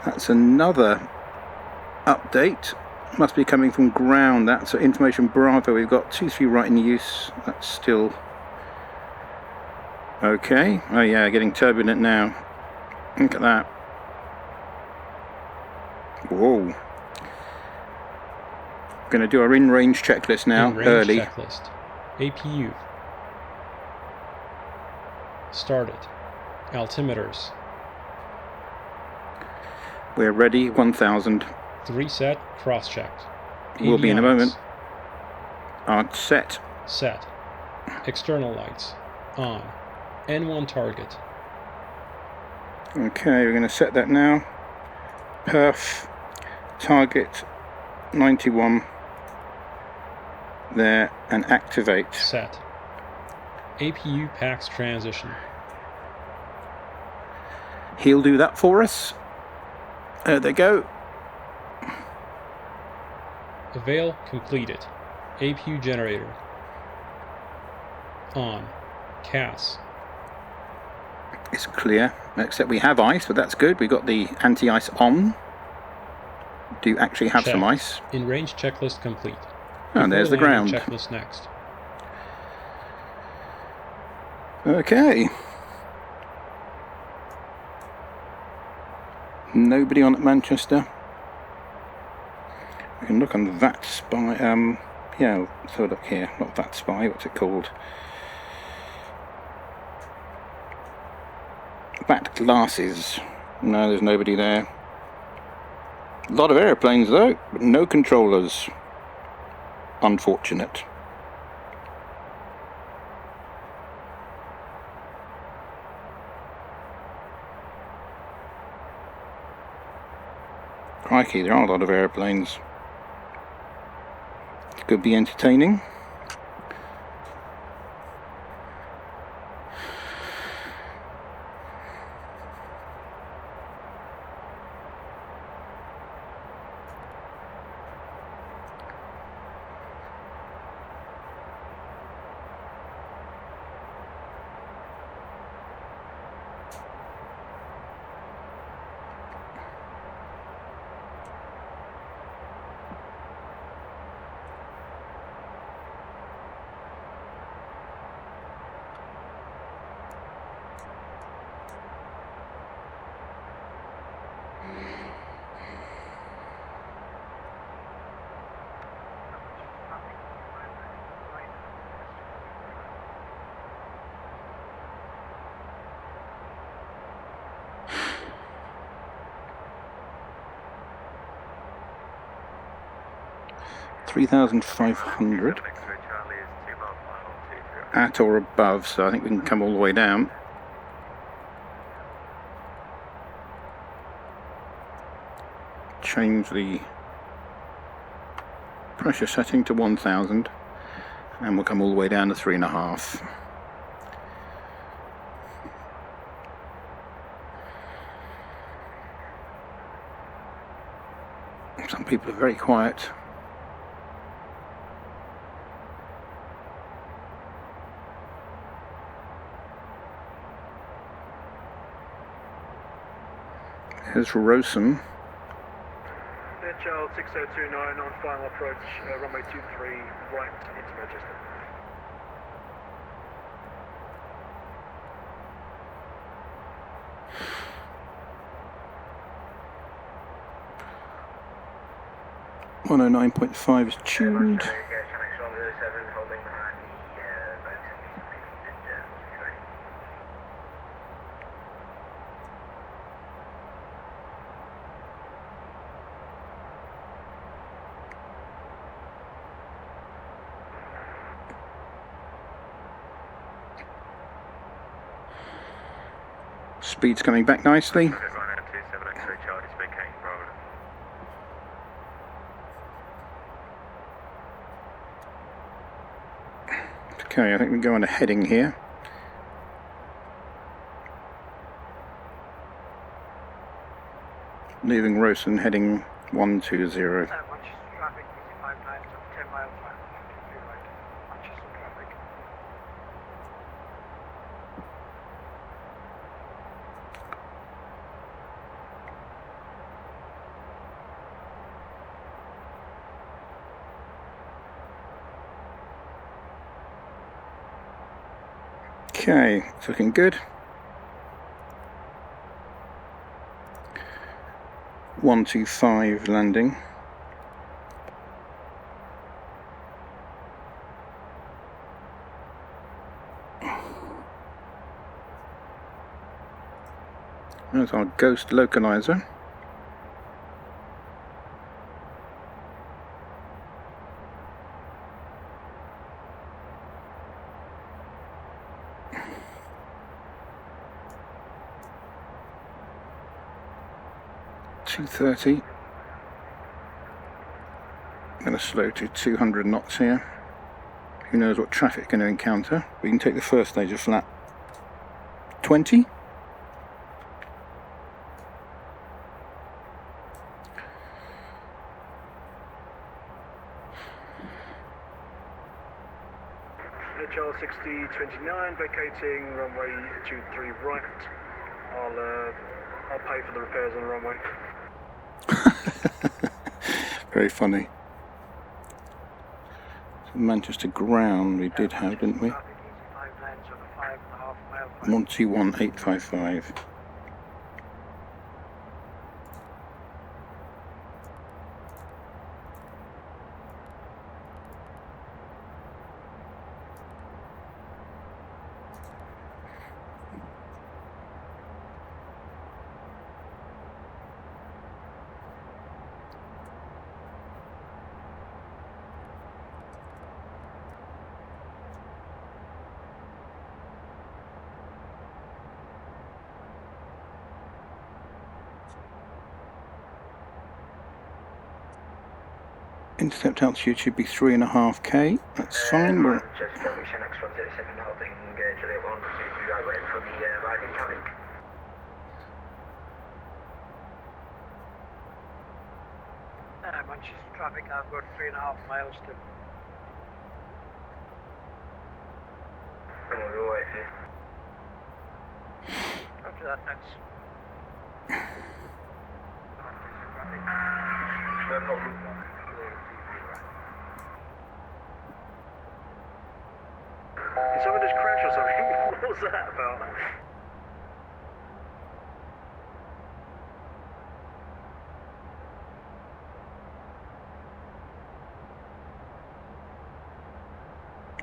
That's another update. Must be coming from ground. That's information Bravo. We've got 2-3 right in use. That's still okay. Oh yeah, getting turbulent now. Look at that. Whoa. Going to do our in-range checklist now, in-range early. Checklist. APU. Started. Altimeters. We're ready, 1000. 3 set, cross-checked. We'll be in a AVIs. moment. Set. Set. External lights. On. N1 target. Okay, we're going to set that now. Perf. Target 91. There, and activate. Set. APU PAX transition. He'll do that for us. There they go. Avail completed. APU generator. On. CAS. It's clear, except we have ice, but that's good. We've got the anti-ice on. Do actually have some ice. In range checklist complete. And there's the ground. Checklist next. Okay. Nobody on at Manchester. We can look on the VAT Spy. Yeah, so look here. Not VAT Spy. What's it called? VAT Glasses. No, there's nobody there. A lot of aeroplanes though, but no controllers. Unfortunate. Crikey, there are a lot of aeroplanes. Could be entertaining. $3,500 at or above, so I think we can come all the way down. Change the pressure setting to 1000 and we'll come all the way down to 3.5. Some people are very quiet. Here's Rosen. Charles 6029 on final approach, runway 23 right into Manchester. .109.5 is tuned. Speed's coming back nicely. Okay, I think we go on a heading here. Leaving Rosen, heading 120. Okay, it's looking good. 125 landing. There's our ghost localizer. .230. I'm going to slow to 200 knots here. Who knows what traffic we're going to encounter. We can take the first stage of flap 20. Charles 6029 vacating runway 23 right. I'll pay for the repairs on the runway. Very funny. Manchester ground we did have, didn't we? 121855. Intercept altitude should be 3.5k. That's fine. We're Just Mission X107 holding Juliet 1 to right way for the riding traffic. Manchester traffic, I've got 3.5 miles to. And we'll wait for you. After that, thanks. No problem. Did someone just crash or something? What was that about?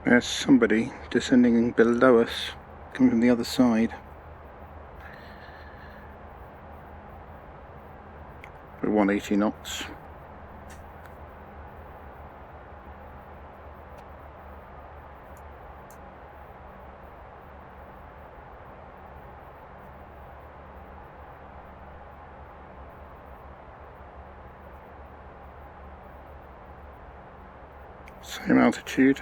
There's somebody descending below us, coming from the other side. We're 180 knots. Same altitude.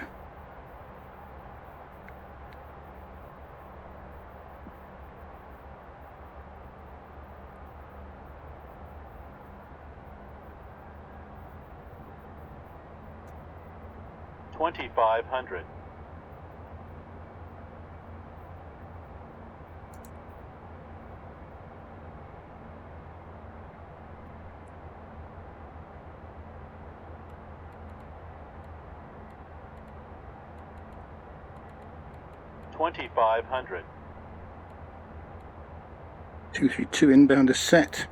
$2,500. $2,500. 232 inbound is set.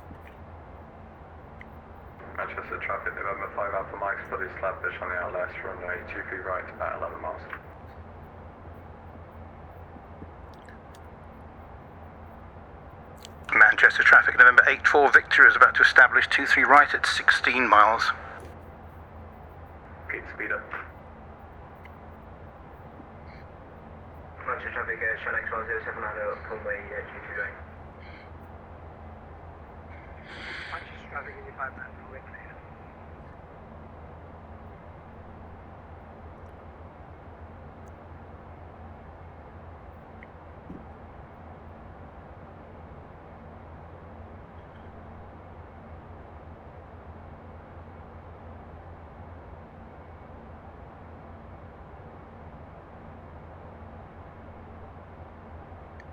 Manchester traffic, November 5 Alpha Mike, study Slabfish on the outlets, runway 23 right, about 11 miles. Manchester traffic, November 84 Victor is about to establish 23 right at 16 miles. Pete, speed up. Manchester traffic, Shan X107 on runway 23 right. Manchester traffic, 85 minutes for Whitney.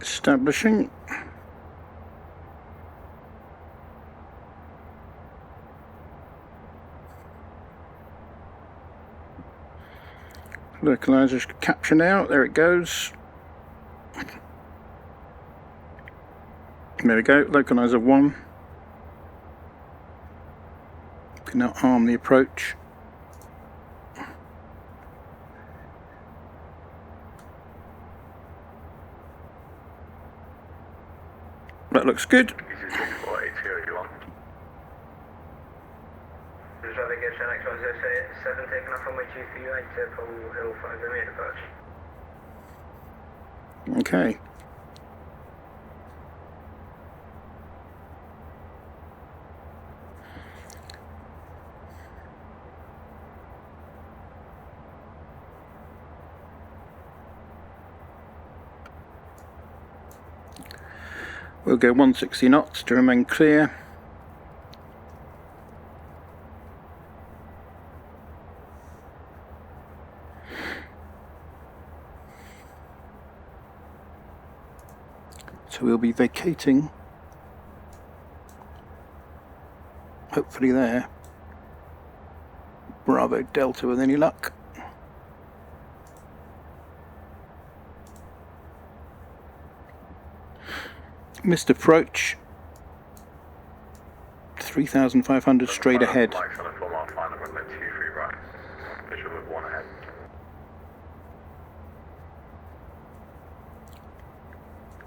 Establishing. Localizer capture now, there it goes. There we go, localizer 1. We can now arm the approach. That looks good. Traffic, Shan X107 taking off runway 23 right to Pole Hill 5 remain approach. Okay. We'll go 160 knots to remain clear. So we'll be vacating, hopefully there, Bravo Delta with any luck. Missed approach. 3,500 straight ahead.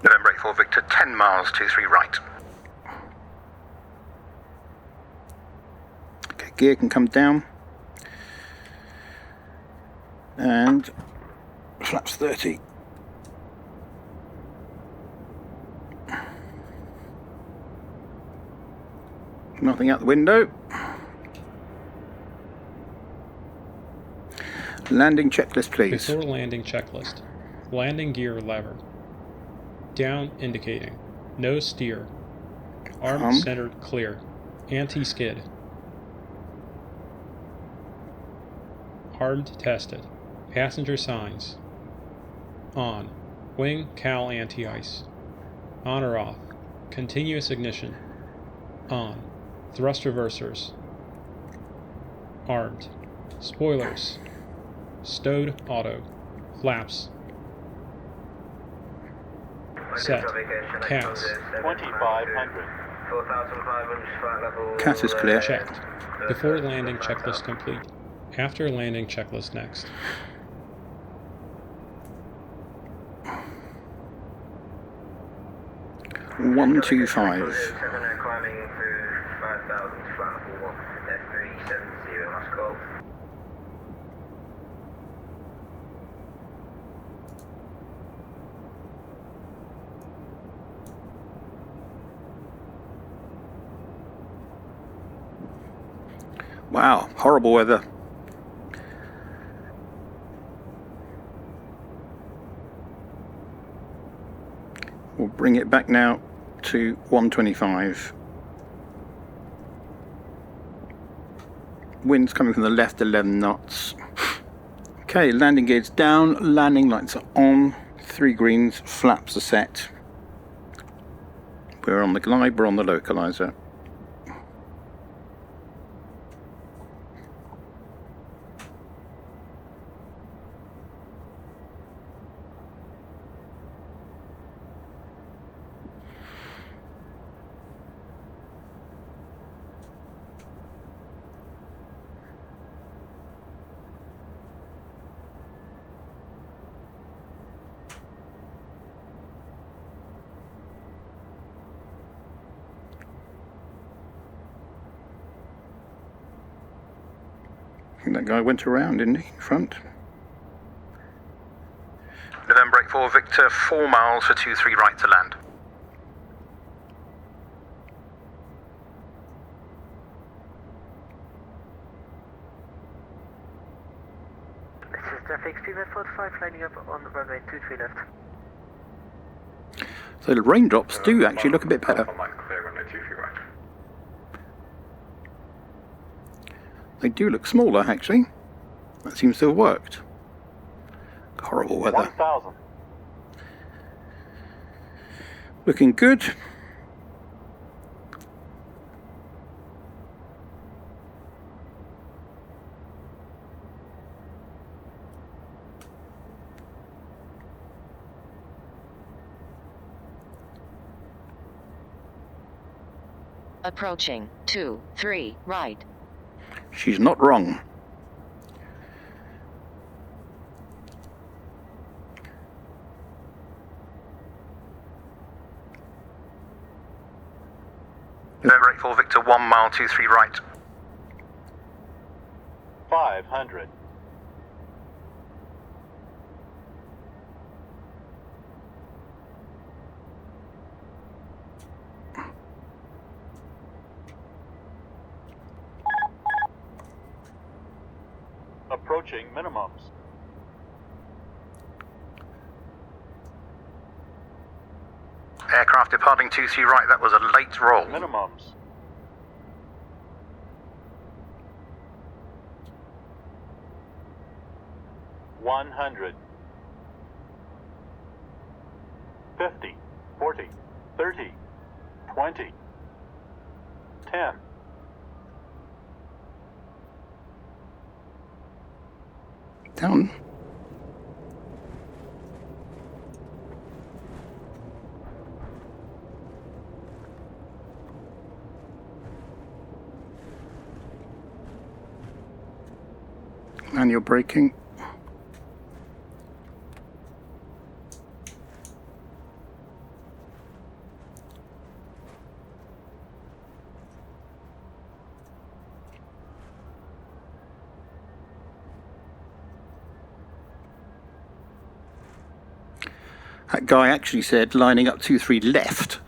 November 84 Victor, 10 miles, 23 right. Okay, gear can come down. And flaps 30. Nothing out the window. Landing checklist, please. Before landing checklist. Landing gear lever. Down indicating. No steer. Arm centered clear. Anti-skid. Armed tested. Passenger signs. On. Wing cowl anti-ice. On or off. Continuous ignition. On. Thrust reversers. Armed. Spoilers. Stowed auto. Flaps. Set. CAS. 2,500. CAS is clear. Checked. Before landing checklist complete. After landing checklist next. One, 2, 5. Climbing through 5,000 flat level 370 Moscow. Wow, horrible weather. We'll bring it back now to 125. Wind's coming from the left, 11 knots. Okay, landing gears down, landing lights are on, 3 greens, flaps are set. We're on the glide, we're on the localizer. I think that guy went around, didn't he, in front? November 84 Victor, 4 miles for 23 right to land. This is traffic XP12 lining up on the runway 23 left. So the raindrops do actually look a bit better. They do look smaller, actually. That seems to have worked. Horrible weather. 1,000. Looking good. Approaching. 2, 3, right. She's not wrong. November 84 Victor, 1 mile, 23 right. 500. Approaching minimums. Aircraft departing 23 right, that was a late roll. Minimums. $100. 50, 40, 30, 20, 10. Down. Manual braking. That guy actually said lining up 23 left.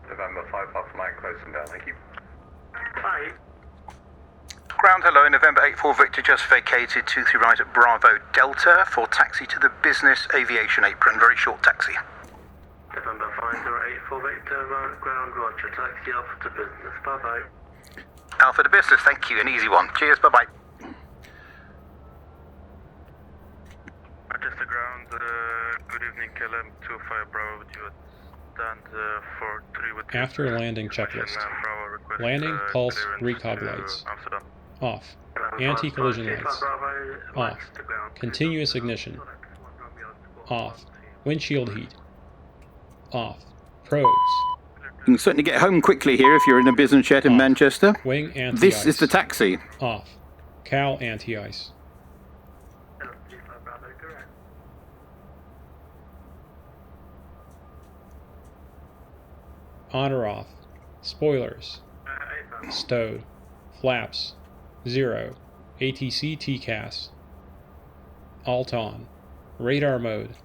November 5 Papa Mike, close and down, thank you. Hi. Ground hello, November 84 Victor just vacated 23 right at Bravo Delta for taxi to the business aviation apron, very short taxi. November 5084 Victor, ground roger, taxi Alpha to business, bye bye. Alpha to business, thank you, an easy one. Cheers, bye bye. Manchester ground, good evening, KLM 25 Bravo with you at stand 43 with After landing checklist. Landing pulse recog lights. Off. Anti-collision lights. Off. Continuous ignition. Off. Windshield heat. Off. Probes. You can certainly get home quickly here if you're in a business jet in Off. Manchester. Wing anti-ice. This is the taxi. Off. Cow anti-ice. On or off. Spoilers. Stowed. Flaps. 0. ATC TCAS. Alt on. Radar mode.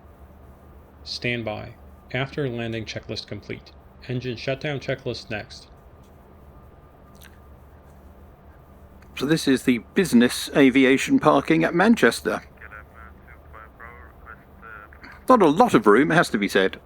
Standby. After landing checklist complete. Engine shutdown checklist next. So this is the business aviation parking at Manchester. Not a lot of room, it has to be said.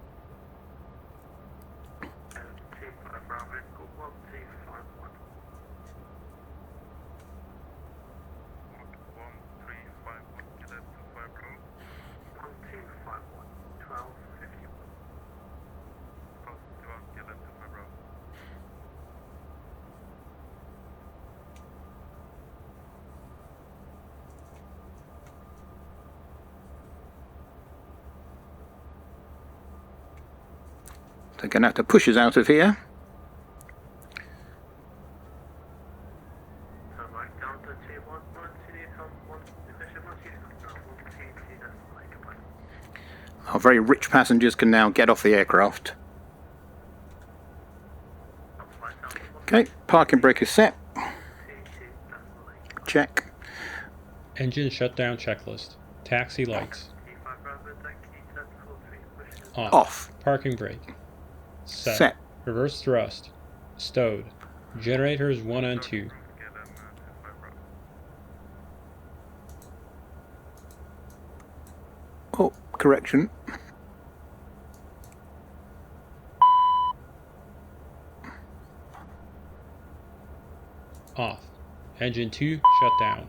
They're going to have to push us out of here. Our very rich passengers can now get off the aircraft. Okay, parking brake is set. Check. Engine shutdown checklist. Taxi lights. Off. Parking brake. Set. Reverse thrust. Stowed. Generators 1 and 2. Oh, correction. Off. Engine 2 shut down.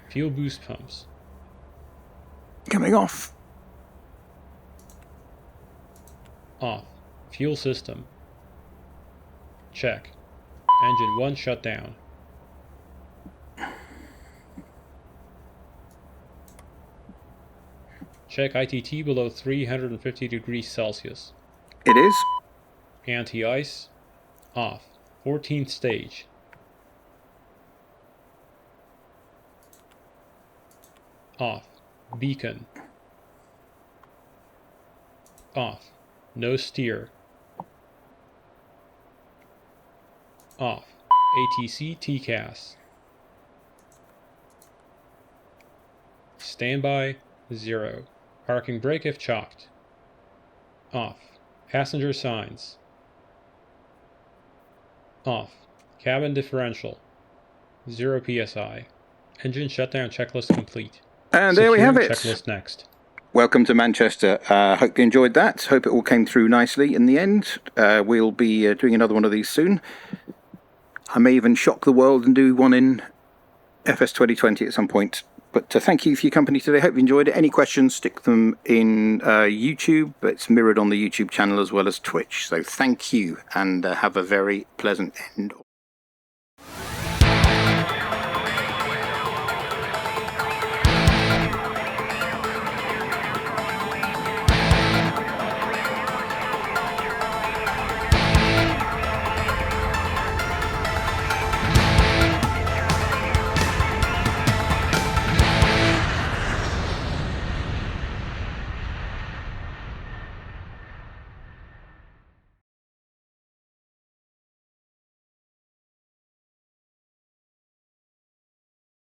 Fuel boost pumps. Coming off. Off. Fuel system. Check. Engine 1 shut down. Check ITT below 350 degrees Celsius. It is. Anti-ice. Off. 14th stage. Off. Beacon. Off. No steer. Off. ATC TCAS. Standby 0. Parking brake if chalked. Off. Passenger signs. Off. Cabin differential. 0 psi. Engine shutdown checklist complete. And there we have it. Checklist next. Welcome to Manchester. Hope you enjoyed that. Hope it all came through nicely in the end. We'll be doing another one of these soon. I may even shock the world and do one in FS 2020 at some point. But thank you for your company today. Hope you enjoyed it. Any questions, stick them in YouTube. It's mirrored on the YouTube channel as well as Twitch. So thank you, and have a very pleasant end.